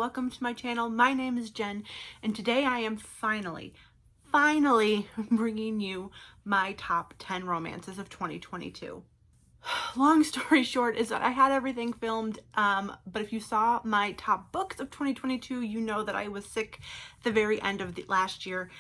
welcome to my channel. My name is Jen, and today I am finally bringing you my top 10 romances of 2022. Long story short is that I had everything filmed, but if you saw my top books of 2022, you know that I was sick the very end of the last year,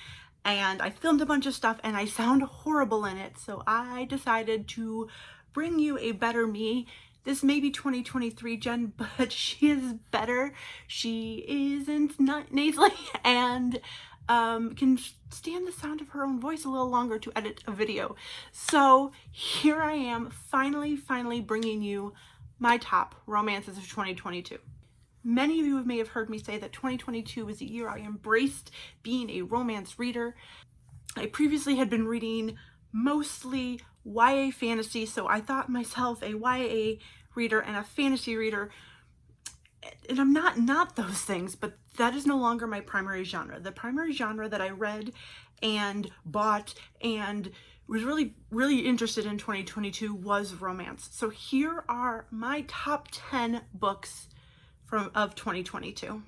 and I filmed a bunch of stuff and I sound horrible in it, so I decided to bring you a better me. This may be 2023 Jen, but she is better. She isn't nasally and can stand the sound of her own voice a little longer to edit a video. So here I am finally bringing you my top romances of 2022. Many of you may have heard me say that 2022 was the year I embraced being a romance reader. I previously had been reading mostly YA fantasy, so I thought myself a YA reader and a fantasy reader, and I'm not those things, but that is no longer my primary genre. The primary genre that I read and bought and was really interested in 2022 was romance. So here are my top 10 books of 2022.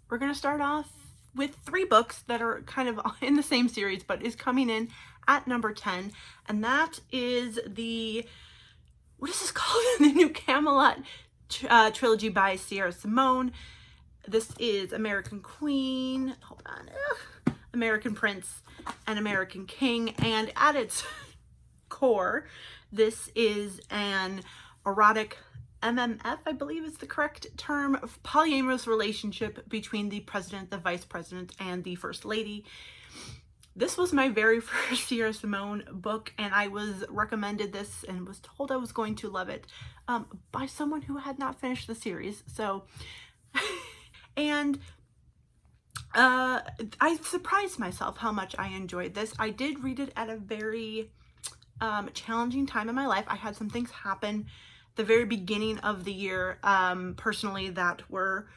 We're gonna start off with 3 books that are kind of in the same series, but is coming in at number 10, and that is what is this called? The New Camelot trilogy by Sierra Simone. This is American Queen, American Prince, and American King, and at its core, this is an erotic MMF, I believe is the correct term, polyamorous relationship between the president, the vice president, and the first lady. This was my very first Sierra Simone book, and I was recommended this and was told I was going to love it by someone who had not finished the series. So, and I surprised myself how much I enjoyed this. I did read it at a very challenging time in my life. I had some things happen the very beginning of the year personally that were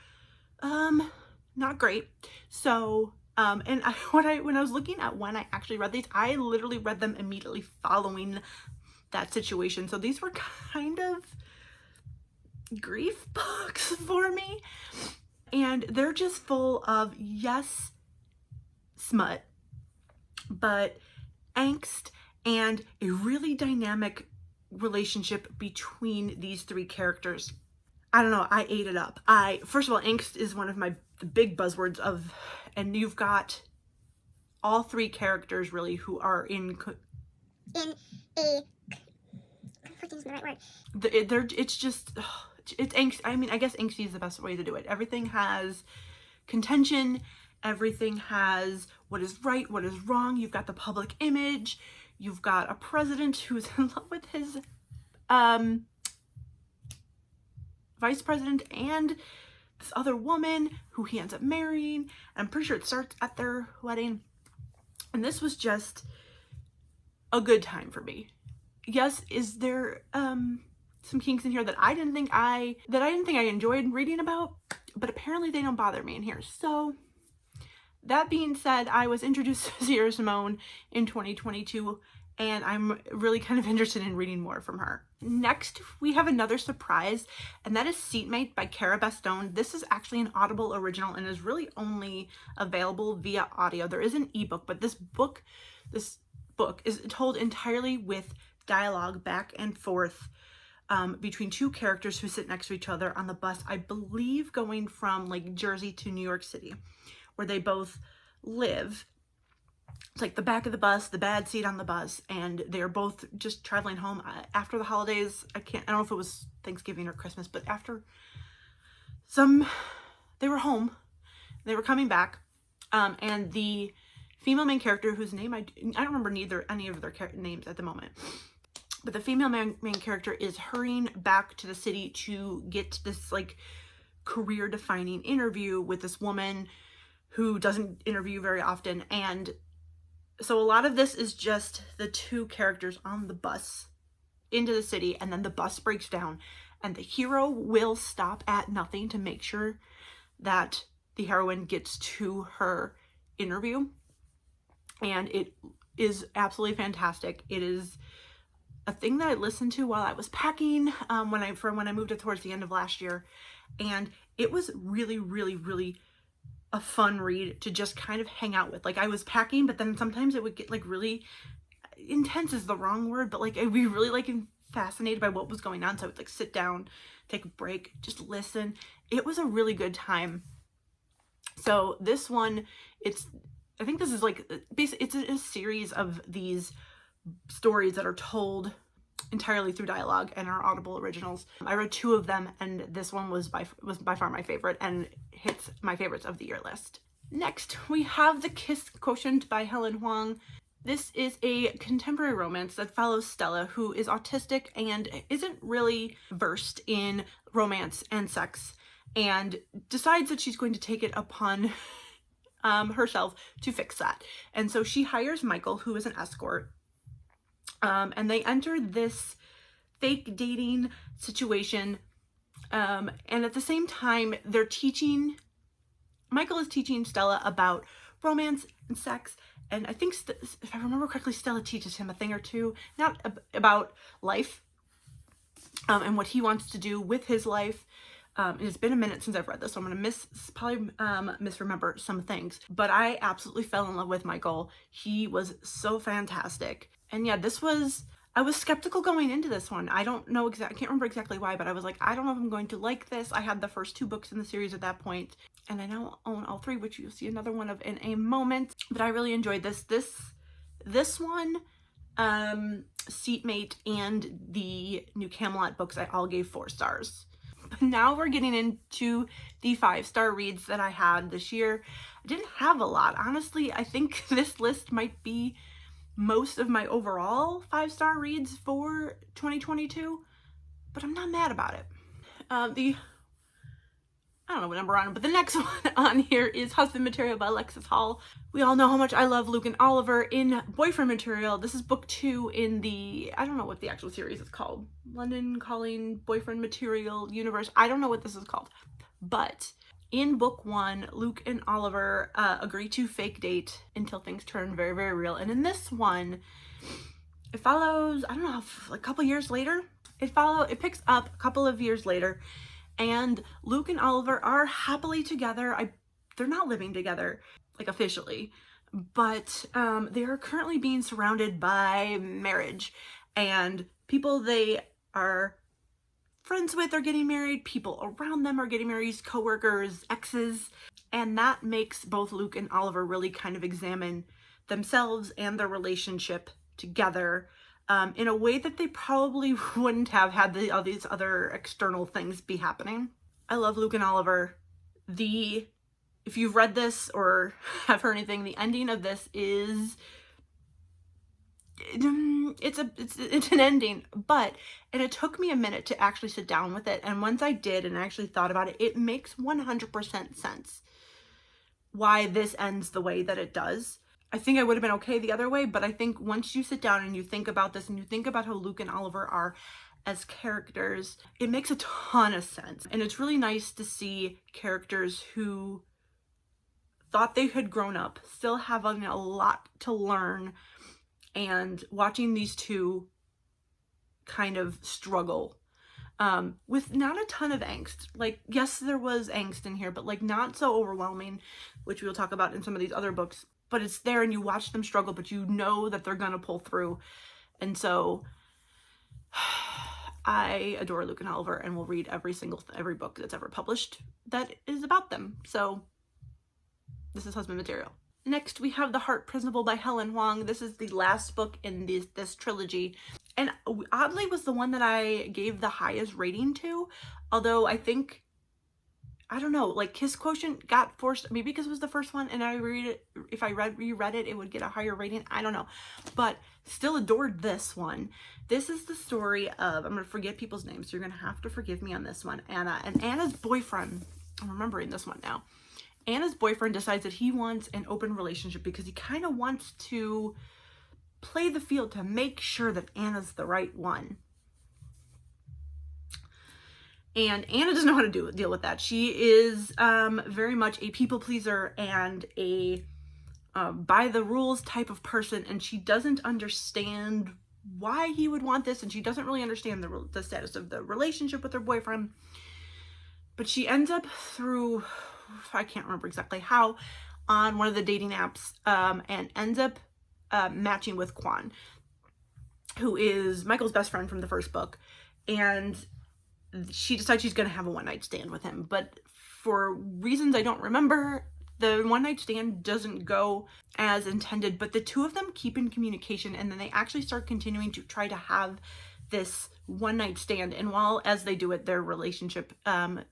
not great. So and when I was looking at when I actually read these, I literally read them immediately following that situation. So these were kind of grief books for me, and they're just full of, yes, smut, but angst and a really dynamic relationship between these 3 characters. I don't know, I ate it up. First of all, angst is one of the big buzzwords and you've got all 3 characters really who are in a conflicting is the right word. It's angst. I mean, I guess angsty is the best way to do it. Everything has contention. Everything has what is right, what is wrong. You've got the public image. You've got a president who's in love with his vice president and this other woman who he ends up marrying. I'm pretty sure it starts at their wedding. And this was just a good time for me. Yes, is there some kinks in here that I didn't think I enjoyed reading about, but apparently they don't bother me in here. So that being said, I was introduced to Sierra Simone in 2022, and I'm really kind of interested in reading more from her. Next, we have another surprise, and that is Seatmate by Cara Bastone. This is actually an Audible original and is really only available via audio. There is an ebook, but this book is told entirely with dialogue back and forth between 2 characters who sit next to each other on the bus, I believe going from like Jersey to New York City, where they both live. It's like the back of the bus, the bad seat on the bus, and they're both just traveling home after the holidays. I don't know if it was Thanksgiving or Christmas, but after they were home, they were coming back, and the female main character, whose name I don't remember any of their names at the moment, but the female main character is hurrying back to the city to get this like career defining interview with this woman who doesn't interview very often. And so a lot of this is just the 2 characters on the bus into the city, and then the bus breaks down and the hero will stop at nothing to make sure that the heroine gets to her interview. And it is absolutely fantastic. It is a thing that I listened to while I was packing when I moved it towards the end of last year, and it was really, really, really a fun read to just kind of hang out with. Like, I was packing, but then sometimes it would get like really intense is the wrong word, but like I'd be really like fascinated by what was going on, so I would like sit down, take a break, just listen. It was a really good time. So this one, I think this is like basically it's a series of these stories that are told entirely through dialogue and are Audible originals. I read 2 of them, and this one was by far my favorite and hits my favorites of the year list. Next, we have The Kiss Quotient by Helen Huang. This is a contemporary romance that follows Stella, who is autistic and isn't really versed in romance and sex, and decides that she's going to take it upon herself to fix that. And so she hires Michael, who is an escort, and they enter this fake dating situation, and at the same time Michael is teaching Stella about romance and sex, and I think if I remember correctly, Stella teaches him a thing or two, not about life and what he wants to do with his life. It's been a minute since I've read this, so I'm gonna probably misremember some things, but I absolutely fell in love with Michael. He was so fantastic. And yeah, I was skeptical going into this one. I can't remember exactly why, but I was like, I don't know if I'm going to like this. I had the first 2 books in the series at that point, and I now own all 3, which you'll see another one of in a moment. But I really enjoyed this. This one, Seatmate, and the new Camelot books, I all gave 4 stars. But now we're getting into the 5-star reads that I had this year. I didn't have a lot. Honestly, I think this list might be most of my overall 5-star reads for 2022, but I'm not mad about it. I don't know what number on it, but the next one on here is Husband Material by Alexis Hall. We all know how much I love Luke and Oliver in Boyfriend Material. This is book 2 in the, I don't know what the actual series is called. London Calling Boyfriend Material Universe. I don't know what this is called. But in book 1, Luke and Oliver agree to fake date until things turn very, very real. And in this one, it follows, I don't know, a couple years later. It picks up a couple of years later, and Luke and Oliver are happily together. They're not living together, like officially, but they are currently being surrounded by marriage, and people they are friends with are getting married, people around them are getting married, coworkers, exes, and that makes both Luke and Oliver really kind of examine themselves and their relationship together in a way that they probably wouldn't have had all these other external things be happening. I love Luke and Oliver. If you've read this or have heard anything, the ending of this is it's an ending, and it took me a minute to actually sit down with it, and once I did and actually thought about it, it makes 100% sense why this ends the way that it does. I think I would have been okay the other way, but I think once you sit down and you think about this and you think about how Luke and Oliver are as characters, it makes a ton of sense. And it's really nice to see characters who thought they had grown up still having a lot to learn, and watching these two kind of struggle with not a ton of angst. Like, yes, there was angst in here, but like not so overwhelming, which we'll talk about in some of these other books. But it's there, and you watch them struggle, but you know that they're gonna pull through. And so I adore Luke and Oliver, and will read every book that's ever published that is about them. So this is Husband Material. Next, we have The Heart Principle by Helen Huang. This is the last book in this trilogy, and oddly was the one that I gave the highest rating to, although I think, I don't know, like Kiss Quotient got forced, maybe because it was the first one, and if I reread it, it would get a higher rating. I don't know, but still adored this one. This is the story of, I'm going to forget people's names, so you're going to have to forgive me on this one, Anna. And Anna's boyfriend, I'm remembering this one now. Anna's boyfriend decides that he wants an open relationship because he kind of wants to play the field to make sure that Anna's the right one. And Anna doesn't know how to deal with that. She is very much a people pleaser and a by the rules type of person, and she doesn't understand why he would want this, and she doesn't really understand the status of the relationship with her boyfriend. But she ends up through, I can't remember exactly how, on one of the dating apps, and ends up matching with Quan, who is Michael's best friend from the first book. And she decides she's going to have a one-night stand with him. But for reasons I don't remember, the one-night stand doesn't go as intended. But the two of them keep in communication, and then they actually start continuing to try to have this one-night stand. And while as they do it, their relationship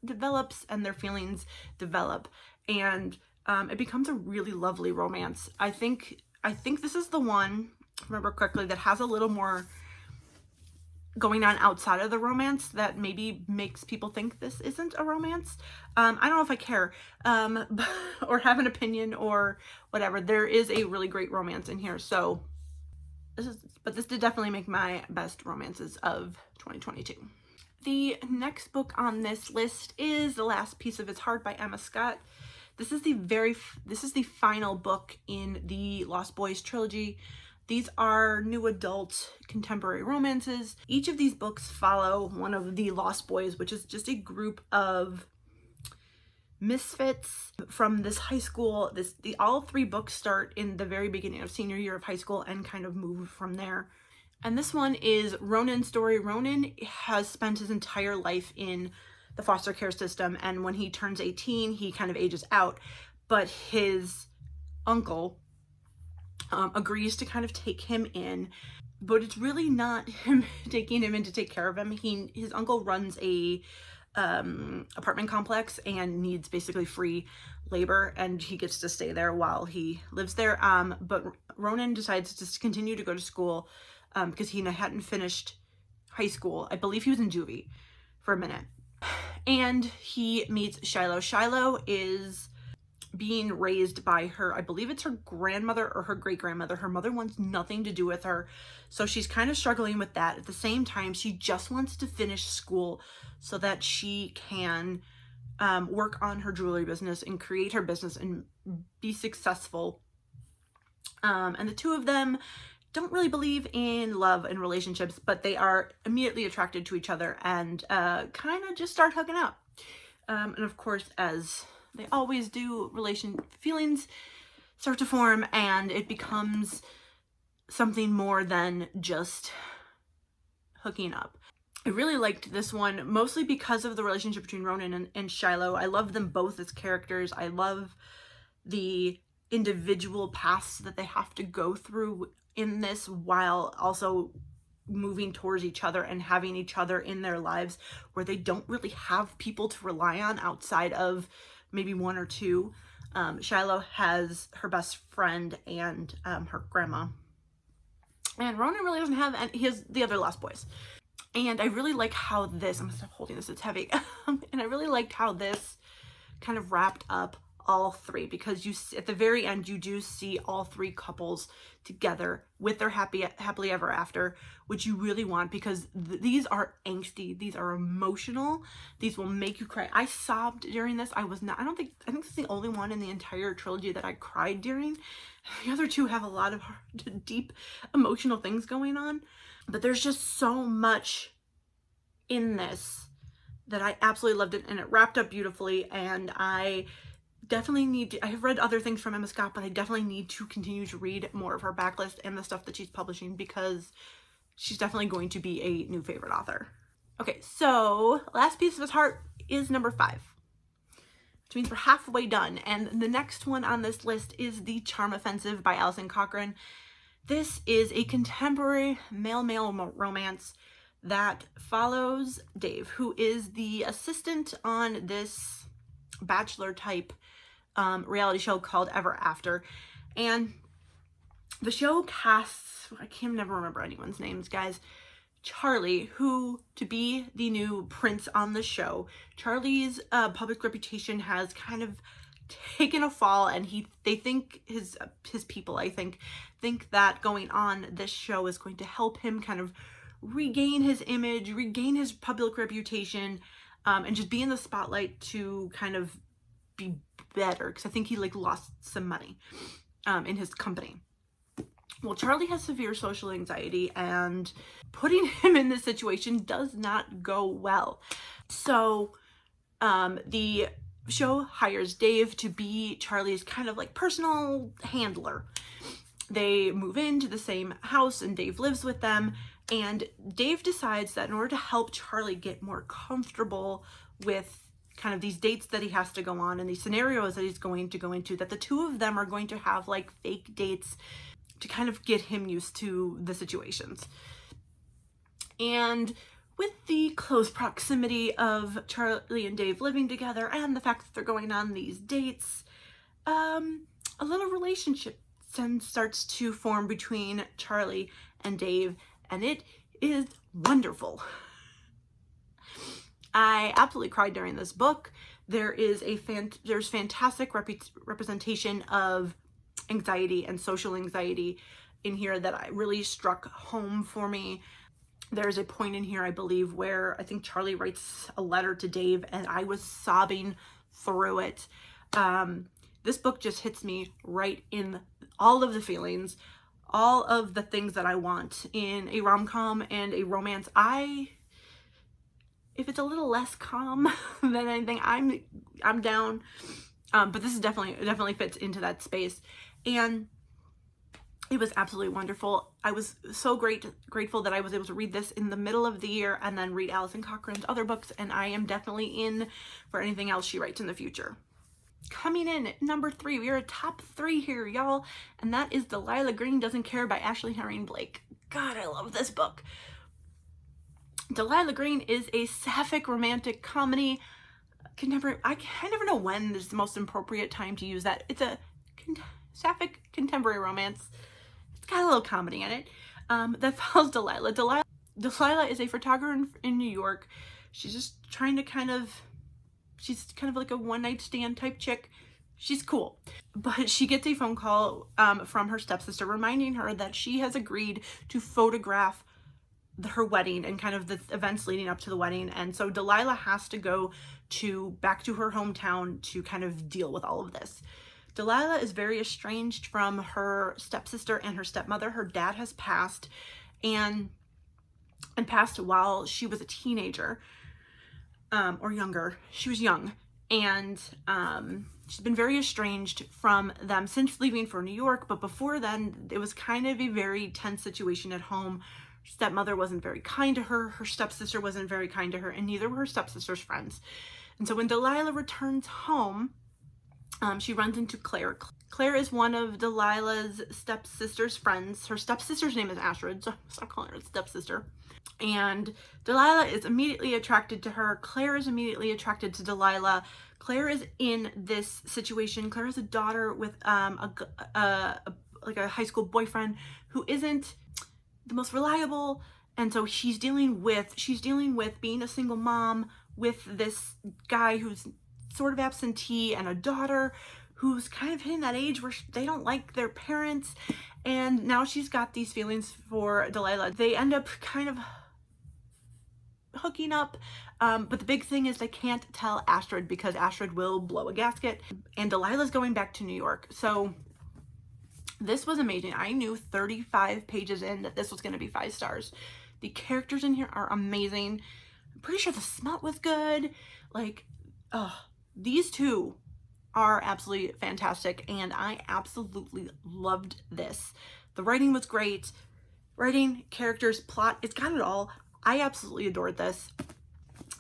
develops and their feelings develop. And it becomes a really lovely romance. I think this is the one, if I remember correctly, that has a little more going on outside of the romance that maybe makes people think this isn't a romance. I don't know if I care, or have an opinion or whatever. There is a really great romance in here. So this did definitely make my best romances of 2022. The next book on this list is The Last Piece of His Heart by Emma Scott. This is the final book in the Lost Boys trilogy. These are new adult contemporary romances. Each of these books follow one of the Lost Boys, which is just a group of misfits from this high school. All three books start in the very beginning of senior year of high school and kind of move from there. And this one is Ronan's story. Ronan has spent his entire life in the foster care system, and when he turns 18, he kind of ages out, but his uncle agrees to kind of take him in, but it's really not him taking him in to take care of him. His uncle runs a apartment complex and needs basically free labor, and he gets to stay there while he lives there. But Ronan decides to continue to go to school because he hadn't finished high school. I believe he was in juvie for a minute. And he meets Shiloh. Shiloh is being raised by her, I believe it's her grandmother or her great-grandmother. Her mother wants nothing to do with her, so she's kind of struggling with that. At the same time, she just wants to finish school so that she can work on her jewelry business and create her business and be successful. And the two of them don't really believe in love and relationships, but they are immediately attracted to each other and kind of just start hooking up. And of course, as they always do, feelings start to form, and it becomes something more than just hooking up. I really liked this one, mostly because of the relationship between Ronan and Shiloh. I love them both as characters. I love the individual paths that they have to go through in this, while also moving towards each other and having each other in their lives where they don't really have people to rely on outside of maybe one or two. Shiloh has her best friend and her grandma. And Ronan really doesn't have any. He has the other Lost Boys. And I really like how this, I'm gonna stop holding this, it's heavy. And I really liked how this kind of wrapped up all three, because at the very end you do see all three couples together with their happily ever after, which you really want, because these are angsty, these are emotional, these will make you cry. I sobbed during this. I think it's the only one in the entire trilogy that I cried during. The other two have a lot of deep emotional things going on, but there's just so much in this that I absolutely loved it, and it wrapped up beautifully. And I definitely I have read other things from Emma Scott, but I definitely need to continue to read more of her backlist and the stuff that she's publishing, because she's definitely going to be a new favorite author. Okay, so Last Piece of His Heart is number 5, which means we're halfway done. And the next one on this list is The Charm Offensive by Alison Cochrane. This is a contemporary male-male romance that follows Dave, who is the assistant on this bachelor type reality show called Ever After. And the show casts, I can never remember anyone's names, guys, Charlie, who to be the new prince on the show. Charlie's public reputation has kind of taken a fall, and they think his people, I think that going on this show is going to help him kind of regain his image, regain his public reputation, and just be in the spotlight to kind of be better, because I think he lost some money in his company. Well, Charlie has severe social anxiety, and putting him in this situation does not go well. So the show hires Dave to be Charlie's kind of like personal handler. They move into the same house and Dave lives with them, and Dave decides that in order to help Charlie get more comfortable with kind of these dates that he has to go on and these scenarios that he's going to go into, that the two of them are going to have like fake dates to kind of get him used to the situations. And with the close proximity of Charlie and Dave living together and the fact that they're going on these dates, a little relationship then starts to form between Charlie and Dave, and it is wonderful. I absolutely cried during this book. There's fantastic representation of anxiety and social anxiety in here that really struck home for me. There's a point in here, I believe, where I think Charlie writes a letter to Dave, and I was sobbing through it. This book just hits me right in all of the feelings, all of the things that I want in a rom-com and a romance. If it's a little less calm than anything, I'm down. But this is definitely fits into that space. And it was absolutely wonderful. I was so grateful that I was able to read this in the middle of the year and then read Alison Cochran's other books, and I am definitely in for anything else she writes in the future. Coming in at number 3, we are a top 3 here, y'all, and that is Delilah Green Doesn't Care by Ashley Herring Blake. God, I love this book. Delilah Green is a sapphic romantic comedy, contemporary. I never know when is the most appropriate time to use that. It's a sapphic contemporary romance. It's got a little comedy in it that follows Delilah. Delilah is a photographer in New York. She's just trying to she's kind of like a one-night stand type chick. She's cool. But she gets a phone call from her stepsister reminding her that she has agreed to photograph her wedding and kind of the events leading up to the wedding. And so Delilah has to go back to her hometown to kind of deal with all of this. Delilah is very estranged from her stepsister and her stepmother. Her dad has passed and passed while she was a teenager, or younger. She was young, and she's been very estranged from them since leaving for New York. But before then, it was kind of a very tense situation at home. Her stepmother wasn't very kind to her. Her stepsister wasn't very kind to her, and neither were her stepsister's friends. And so when Delilah returns home, she runs into Claire. Claire is one of Delilah's stepsister's friends. Her stepsister's name is Astrid, so stop calling her stepsister. And Delilah is immediately attracted to her. Claire is immediately attracted to Delilah. Claire is in this situation. Claire has a daughter with a high school boyfriend who isn't the most reliable, and so she's dealing with being a single mom with this guy who's sort of absentee, and a daughter who's kind of hitting that age where they don't like their parents, and now she's got these feelings for Delilah. They end up kind of hooking up, but the big thing is they can't tell Astrid because Astrid will blow a gasket, and Delilah's going back to New York. So this was amazing. I knew 35 pages in that this was going to be 5 stars. The characters in here are amazing. I'm pretty sure the smut was good. These two are absolutely fantastic, and I absolutely loved this. The writing was great. Writing, characters, plot, it's got it all. I absolutely adored this.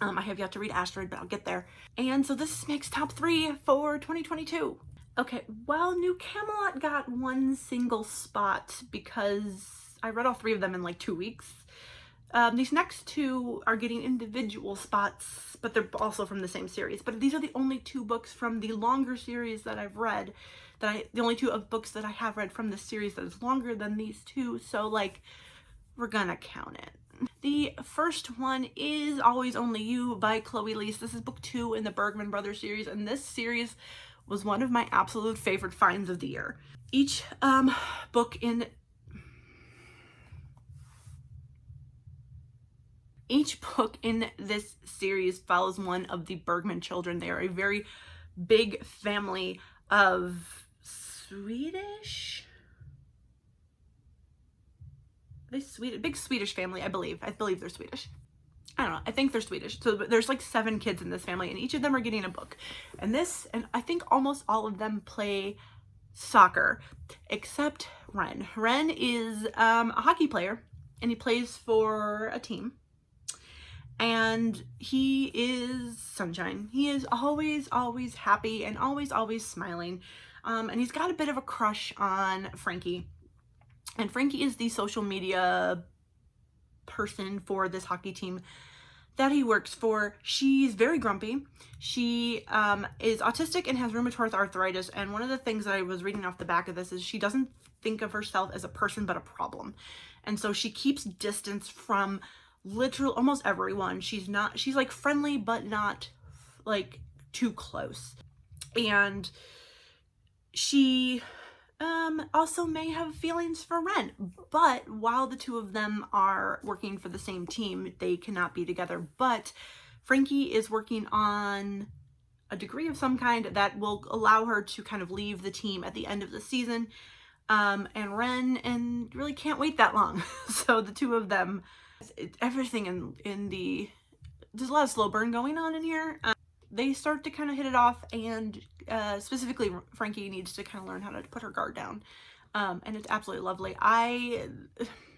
I have yet to read Astrid, but I'll get there. And so this makes top 3 for 2022. Okay, well, New Camelot got 1 single spot because I read all 3 of them in like 2 weeks. These next 2 are getting individual spots, but they're also from the same series. But these are the only 2 books from the longer series that I've read, the only 2 books that I have read from this series that is longer than these 2. So we're gonna count it. The first one is Always Only You by Chloe Leese. This is book 2 in the Bergman Brothers series, and this series was one of my absolute favorite finds of the year. Each book in this series follows one of the Bergman children. They are a very big family of Swedish they Swedish, big Swedish family, I believe they're Swedish. I don't know, I think they're Swedish. So there's like 7 kids in this family, and each of them are getting a book. And I think almost all of them play soccer, except Ren. Ren is a hockey player, and he plays for a team. And he is sunshine. He is always, always happy and always, always smiling. And he's got a bit of a crush on Frankie. And Frankie is the social media person for this hockey team that he works for. She's very grumpy. She is autistic and has rheumatoid arthritis. And one of the things that I was reading off the back of this is she doesn't think of herself as a person, but a problem. And so she keeps distance from literal almost everyone. She's like friendly, but not like too close. And she also may have feelings for Ren, but while the two of them are working for the same team, they cannot be together. But Frankie is working on a degree of some kind that will allow her to kind of leave the team at the end of the season. And Ren really can't wait that long. So the two of them, everything there's a lot of slow burn going on in here. They start to kind of hit it off, and specifically Frankie needs to kind of learn how to put her guard down. And it's absolutely lovely. I'm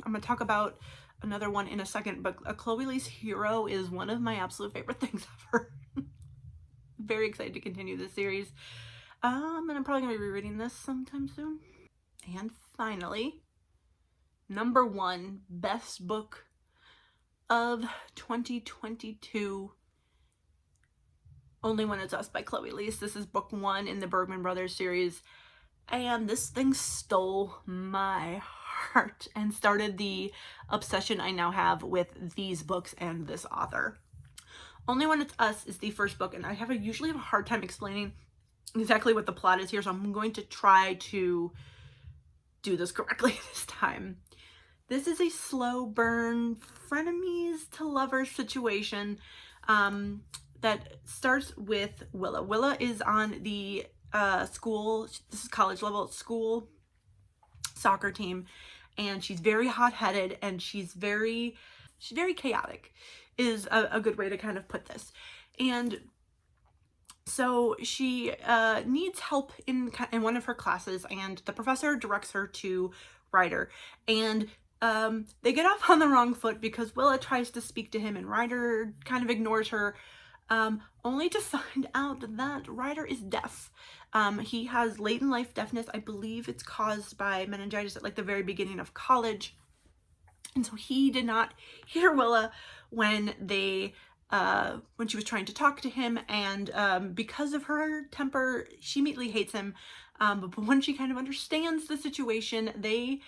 going to talk about another one in a second, but Chloe Lee's Hero is one of my absolute favorite things ever. Very excited to continue this series. And I'm probably going to be rereading this sometime soon. And finally, number 1 best book of 2022, Only When It's Us by Chloe Lees. This is book 1 in the Bergman Brothers series, and this thing stole my heart and started the obsession I now have with these books and this author. Only When It's Us is the first book, and I usually have a hard time explaining exactly what the plot is here, so I'm going to try to do this correctly this time. This is a slow burn frenemies to lovers situation that starts with Willa. Willa is on the school, this is college level school soccer team, and she's very hot-headed, and she's very chaotic is a good way to kind of put this. And so she needs help in one of her classes, and the professor directs her to Ryder, and they get off on the wrong foot because Willa tries to speak to him and Ryder kind of ignores her, only to find out that Ryder is deaf. He has late in life deafness. I believe it's caused by meningitis at like the very beginning of college. And so he did not hear Willa when she was trying to talk to him, and because of her temper, she immediately hates him. But when she kind of understands the situation, they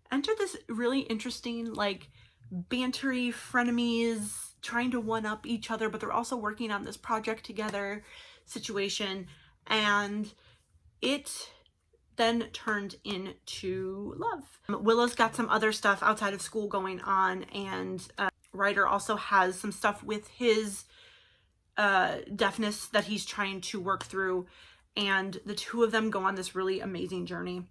enter this really interesting, like, bantery frenemies, trying to one-up each other, but they're also working on this project together situation, and it then turned into love. Willa's got some other stuff outside of school going on, and Ryder also has some stuff with his deafness that he's trying to work through, and the two of them go on this really amazing journey.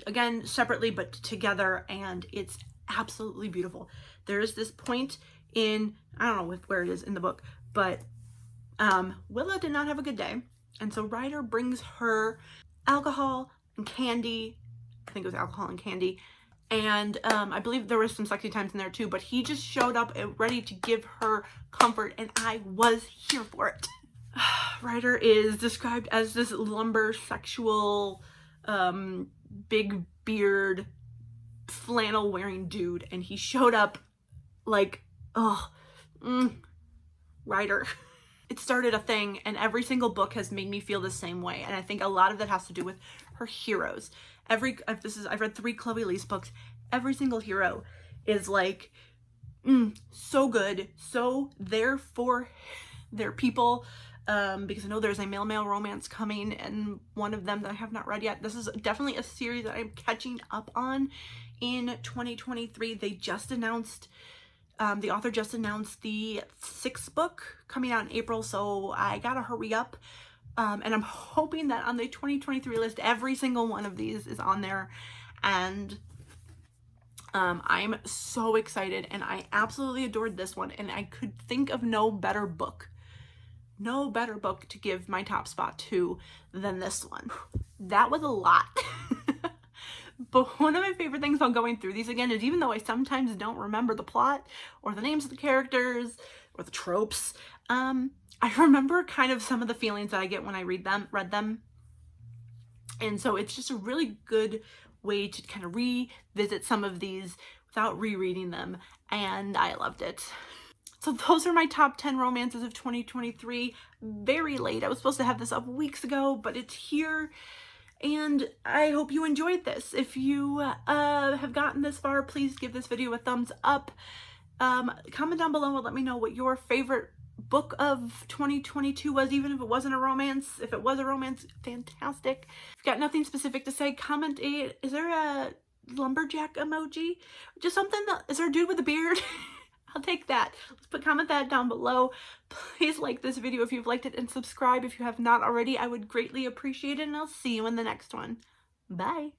Again, separately, but together, and it's absolutely beautiful. There's this point in, I don't know where it is in the book, but Willa did not have a good day, and so Ryder brings her alcohol and candy. I think it was alcohol and candy, and I believe there was some sexy times in there too, but he just showed up ready to give her comfort, and I was here for it. Ryder is described as this lumber sexual big beard flannel wearing dude, and he showed up like, Ryder. It started a thing, and every single book has made me feel the same way, and I think a lot of that has to do with her heroes. I've read 3 Chloe Lees books. Every single hero is like so good, so there for their people, because I know there's a male romance coming, and one of them that I have not read yet. This is definitely a series that I'm catching up on in 2023. They just announced, the author just announced the 6th book coming out in April, so I gotta hurry up. And I'm hoping that on the 2023 list, every single one of these is on there. And I'm so excited, and I absolutely adored this one, and I could think of no better book to give my top spot to than this one. That was a lot. But one of my favorite things about going through these again is, even though I sometimes don't remember the plot or the names of the characters or the tropes, I remember kind of some of the feelings that I get when I read them. And so it's just a really good way to kind of revisit some of these without rereading them, and I loved it. So those are my top 10 romances of 2023. Very late. I was supposed to have this up weeks ago, but it's here. And I hope you enjoyed this. If you have gotten this far, please give this video a thumbs up. Comment down below and let me know what your favorite book of 2022 was, even if it wasn't a romance. If it was a romance, fantastic. If you've got nothing specific to say, comment is there a lumberjack emoji? Just something is there a dude with a beard? I'll take that. Comment that down below. Please like this video if you've liked it, and subscribe if you have not already. I would greatly appreciate it, and I'll see you in the next one. Bye.